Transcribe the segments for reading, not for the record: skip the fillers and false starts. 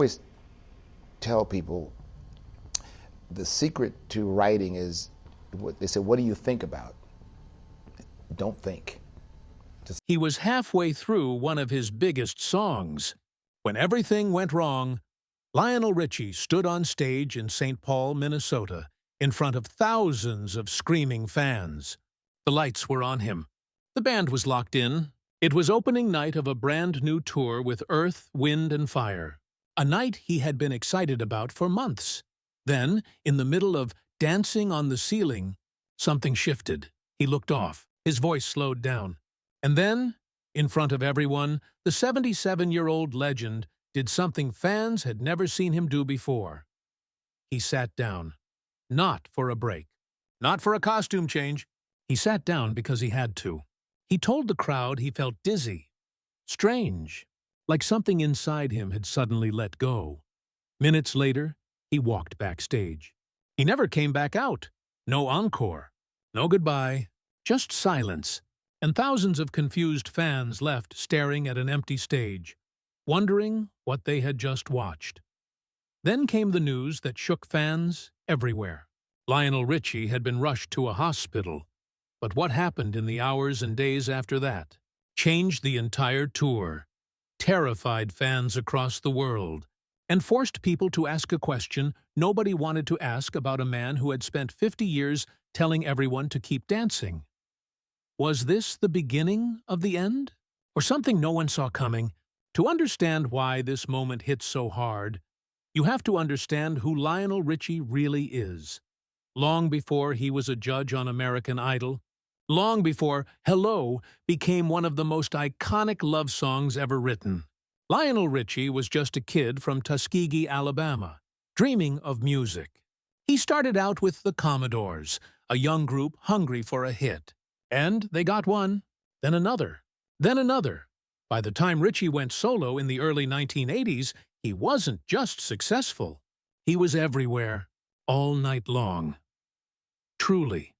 Always tell people the secret to writing is what they said, what do you think about? Don't think. He was halfway through one of his biggest songs. When everything went wrong, Lionel Richie stood on stage in St. Paul, Minnesota, in front of thousands of screaming fans. The lights were on him. The band was locked in. It was opening night of a brand new tour with Earth, Wind and Fire, a night he had been excited about for months. Then, in the middle of Dancing on the Ceiling, something shifted. He looked off. His voice slowed down. And then, in front of everyone, the 77-year-old legend did something fans had never seen him do before. He sat down. Not for a break. Not for a costume change. He sat down because he had to. He told the crowd he felt dizzy, strange, like something inside him had suddenly let go. Minutes later, he walked backstage. He never came back out. No encore. No goodbye. Just silence. And thousands of confused fans left staring at an empty stage, wondering what they had just watched. Then came the news that shook fans everywhere. Lionel Richie had been rushed to a hospital. But what happened in the hours and days after that changed the entire tour, terrified fans across the world, and forced people to ask a question nobody wanted to ask about a man who had spent 50 years telling everyone to keep dancing. Was this the beginning of the end? Or something no one saw coming? To understand why this moment hit so hard, you have to understand who Lionel Richie really is. Long before he was a judge on American Idol, long before Hello became one of the most iconic love songs ever written, Lionel Richie was just a kid from Tuskegee, Alabama, dreaming of music. He started out with the Commodores, a young group hungry for a hit. And they got one, then another, then another. By the time Richie went solo in the early 1980s, he wasn't just successful. He was everywhere, all night long. Truly.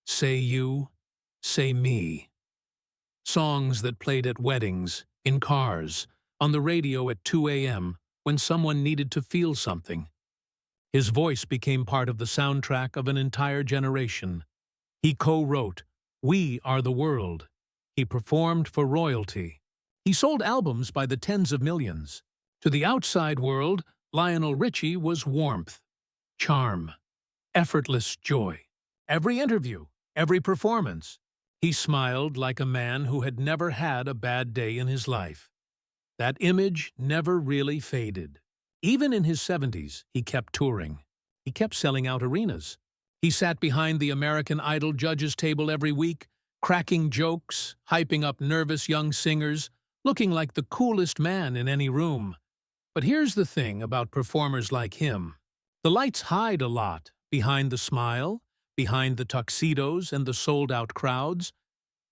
Say You, Say Me. Songs that played at weddings, in cars, on the radio at 2 a.m. when someone needed to feel something. His voice became part of the soundtrack of an entire generation. He co-wrote We Are the World. He performed for royalty. He sold albums by the tens of millions. To the outside world, Lionel Richie was warmth, charm, effortless joy. Every interview, every performance, he smiled like a man who had never had a bad day in his life. That image never really faded. Even in his 70s, he kept touring. He kept selling out arenas. He sat behind the American Idol judges' table every week, cracking jokes, hyping up nervous young singers, looking like the coolest man in any room. But here's the thing about performers like him. The lights hide a lot behind the smile, behind the tuxedos and the sold-out crowds.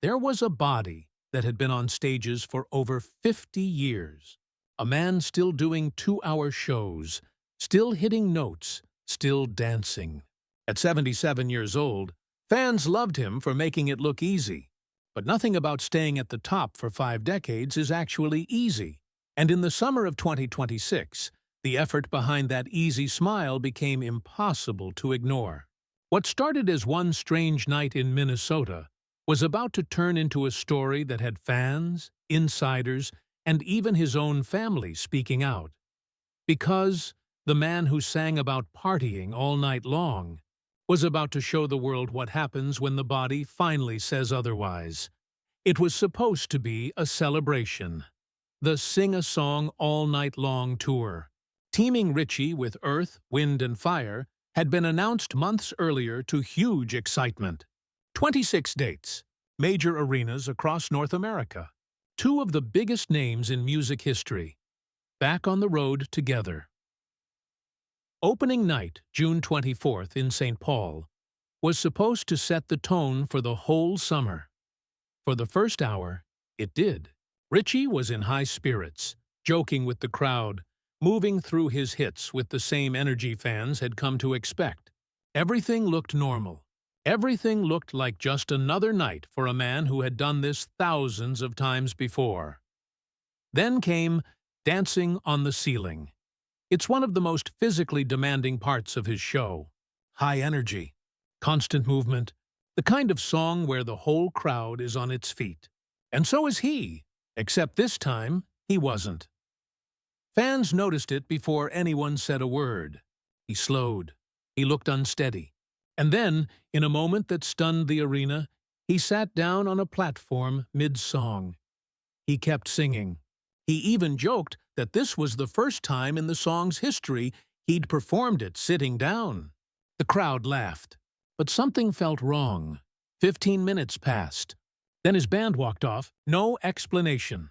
There was a body that had been on stages for over 50 years. A man still doing 2-hour shows, still hitting notes, still dancing. At 77 years old, fans loved him for making it look easy. But nothing about staying at the top for 5 decades is actually easy. And in the summer of 2026, the effort behind that easy smile became impossible to ignore. What started as one strange night in Minnesota was about to turn into a story that had fans, insiders, and even his own family speaking out. Because the man who sang about partying all night long was about to show the world what happens when the body finally says otherwise. It was supposed to be a celebration. The Sing a Song All Night Long tour, teaming Richie with Earth, Wind and Fire, had been announced months earlier to huge excitement. 26 dates, major arenas across North America. 2 of the biggest names in music history, back on the road together. Opening night, June 24th in St. Paul, was supposed to set the tone for the whole summer. For the first hour, it did. Richie was in high spirits, joking with the crowd, moving through his hits with the same energy fans had come to expect. Everything looked normal. Everything looked like just another night for a man who had done this thousands of times before. Then came Dancing on the Ceiling, It's one of the most physically demanding parts of his show. High energy, constant movement, the kind of song where the whole crowd is on its feet. And so is he, except this time, he wasn't. Fans noticed it before anyone said a word. He slowed. He looked unsteady. And then, in a moment that stunned the arena, he sat down on a platform mid-song. He kept singing. He even joked that this was the first time in the song's history he'd performed it sitting down. The crowd laughed, but something felt wrong. 15 minutes passed. Then his band walked off, no explanation.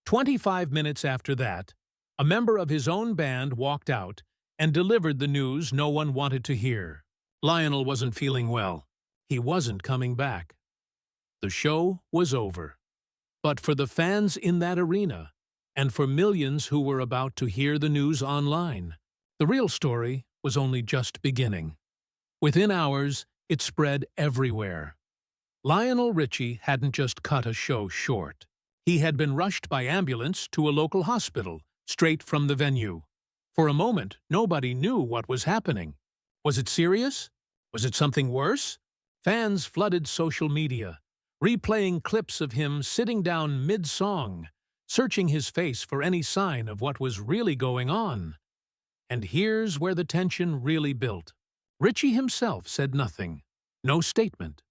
25 minutes after that, a member of his own band walked out and delivered the news no one wanted to hear. Lionel wasn't feeling well. He wasn't coming back. The show was over. But for the fans in that arena, and for millions who were about to hear the news online, the real story was only just beginning. Within hours, it spread everywhere. Lionel Richie hadn't just cut a show short. He had been rushed by ambulance to a local hospital, straight from the venue. For a moment, nobody knew what was happening. Was it serious? Was it something worse? Fans flooded social media, replaying clips of him sitting down mid-song, searching his face for any sign of what was really going on. And here's where the tension really built. Richie himself said nothing. No statement.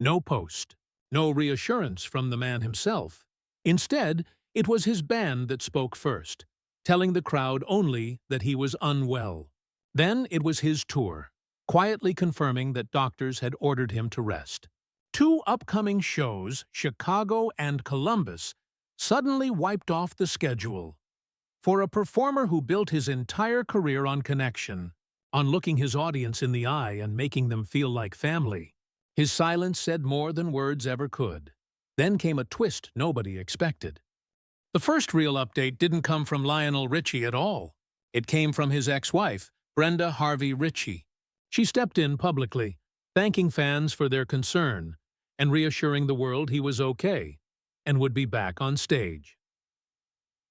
No post. No reassurance from the man himself. Instead, it was his band that spoke first, telling the crowd only that he was unwell. Then it was his tour, quietly confirming that doctors had ordered him to rest. 2 upcoming shows, Chicago and Columbus, suddenly wiped off the schedule. For a performer who built his entire career on connection, on looking his audience in the eye and making them feel like family, his silence said more than words ever could. Then came a twist nobody expected. The first real update didn't come from Lionel Richie at all. It came from his ex-wife, Brenda Harvey Richie. She stepped in publicly, thanking fans for their concern and reassuring the world he was okay and would be back on stage.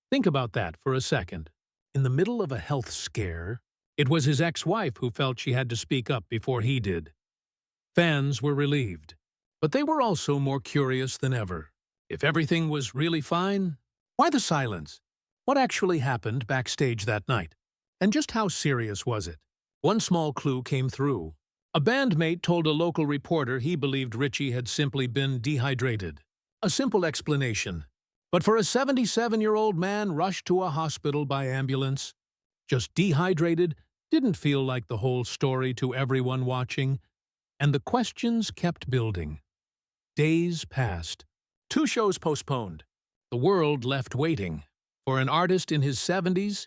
Think about that for a second. In the middle of a health scare, it was his ex-wife who felt she had to speak up before he did. Fans were relieved, but they were also more curious than ever. If everything was really fine, why the silence? What actually happened backstage that night? And just how serious was it? One small clue came through. A bandmate told a local reporter he believed Richie had simply been dehydrated. A simple explanation. But for a 77-year-old man rushed to a hospital by ambulance, just dehydrated didn't feel like the whole story to everyone watching, and the questions kept building. Days passed. 2 shows postponed. The world left waiting. For an artist in his 70s,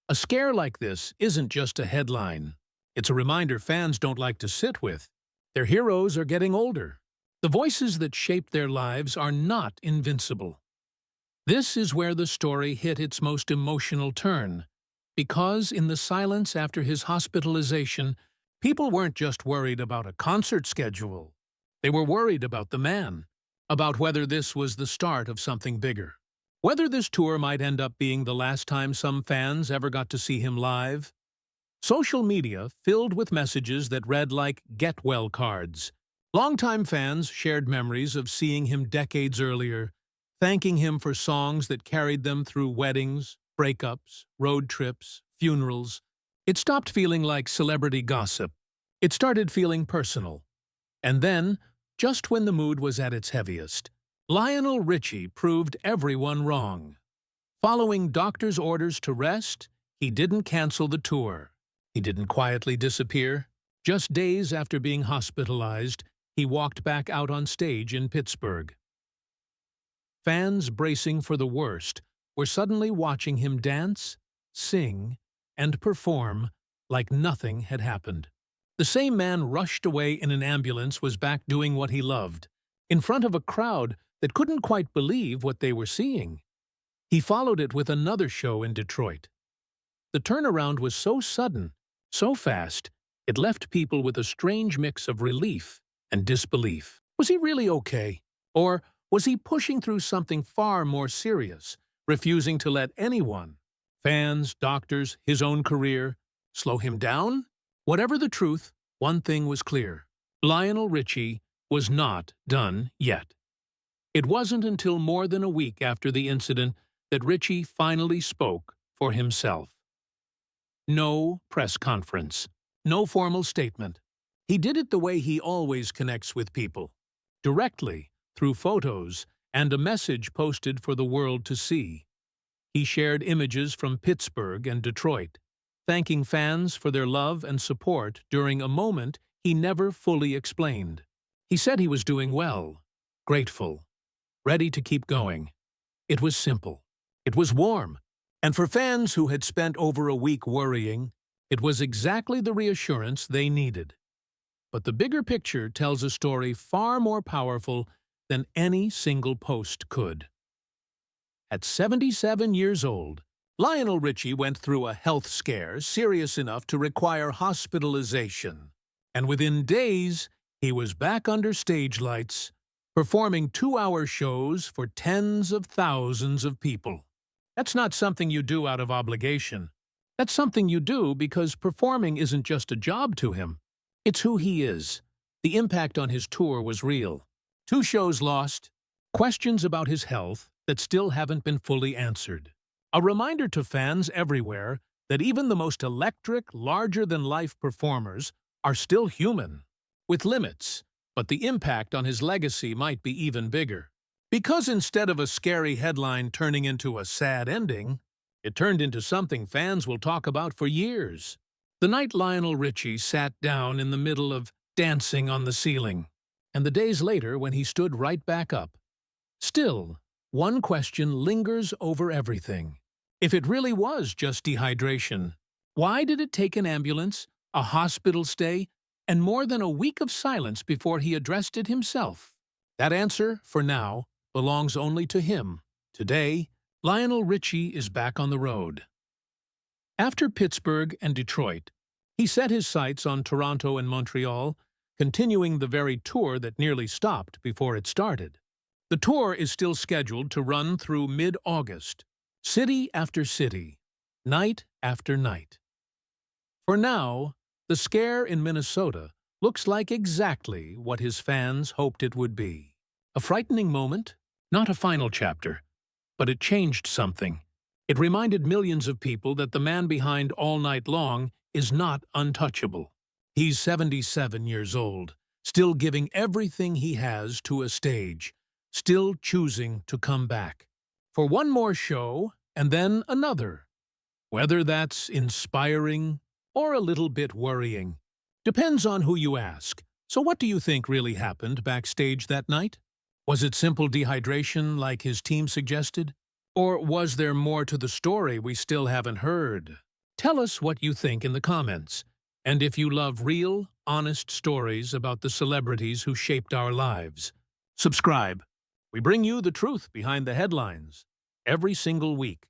a scare like this isn't just a headline. It's a reminder fans don't like to sit with. Their heroes are getting older. The voices that shaped their lives are not invincible. This is where the story hit its most emotional turn, because in the silence after his hospitalization, people weren't just worried about a concert schedule. They were worried about the man, about whether this was the start of something bigger. Whether this tour might end up being the last time some fans ever got to see him live. Social media filled with messages that read like get well cards. Longtime fans shared memories of seeing him decades earlier, thanking him for songs that carried them through weddings, breakups, road trips, funerals. It stopped feeling like celebrity gossip. It started feeling personal. And then, just when the mood was at its heaviest, Lionel Richie proved everyone wrong. Following doctors' orders to rest, he didn't cancel the tour. He didn't quietly disappear. Just days after being hospitalized, he walked back out on stage in Pittsburgh. Fans bracing for the worst were suddenly watching him dance, sing, and perform like nothing had happened. The same man rushed away in an ambulance was back doing what he loved, in front of a crowd that couldn't quite believe what they were seeing. He followed it with another show in Detroit. The turnaround was so sudden, so fast, it left people with a strange mix of relief and disbelief. Was he really okay? Or was he pushing through something far more serious, refusing to let anyone, Fans, doctors, his own career. Slow him down? Whatever the truth, one thing was clear. Lionel Richie was not done yet. It wasn't until more than a week after the incident that Richie finally spoke for himself. No press conference. No formal statement. He did it the way he always connects with people. Directly, through photos and a message posted for the world to see. He shared images from Pittsburgh and Detroit, thanking fans for their love and support during a moment he never fully explained. He said he was doing well, grateful, ready to keep going. It was simple. It was warm. And for fans who had spent over a week worrying, it was exactly the reassurance they needed. But the bigger picture tells a story far more powerful than any single post could. At 77 years old, Lionel Richie went through a health scare serious enough to require hospitalization. And within days, he was back under stage lights, performing 2-hour shows for tens of thousands of people. That's not something you do out of obligation. That's something you do because performing isn't just a job to him. It's who he is. The impact on his tour was real. 2 shows lost, questions about his health that still haven't been fully answered. A reminder to fans everywhere that even the most electric, larger-than-life performers are still human, with limits, but the impact on his legacy might be even bigger. Because instead of a scary headline turning into a sad ending, it turned into something fans will talk about for years. The night Lionel Richie sat down in the middle of Dancing on the Ceiling, and the days later when he stood right back up. Still, one question lingers over everything. If it really was just dehydration, why did it take an ambulance, a hospital stay, and more than a week of silence before he addressed it himself? That answer, for now, belongs only to him. Today, Lionel Richie is back on the road. After Pittsburgh and Detroit, he set his sights on Toronto and Montreal, continuing the very tour that nearly stopped before it started. The tour is still scheduled to run through mid-August, city after city, night after night. For now, the scare in Minnesota looks like exactly what his fans hoped it would be. A frightening moment, not a final chapter, but it changed something. It reminded millions of people that the man behind All Night Long is not untouchable. He's 77 years old, still giving everything he has to a stage, still choosing to come back. For one more show, and then another. Whether that's inspiring or a little bit worrying, depends on who you ask. So what do you think really happened backstage that night? Was it simple dehydration like his team suggested? Or was there more to the story we still haven't heard? Tell us what you think in the comments. And if you love real, honest stories about the celebrities who shaped our lives, subscribe. We bring you the truth behind the headlines every single week.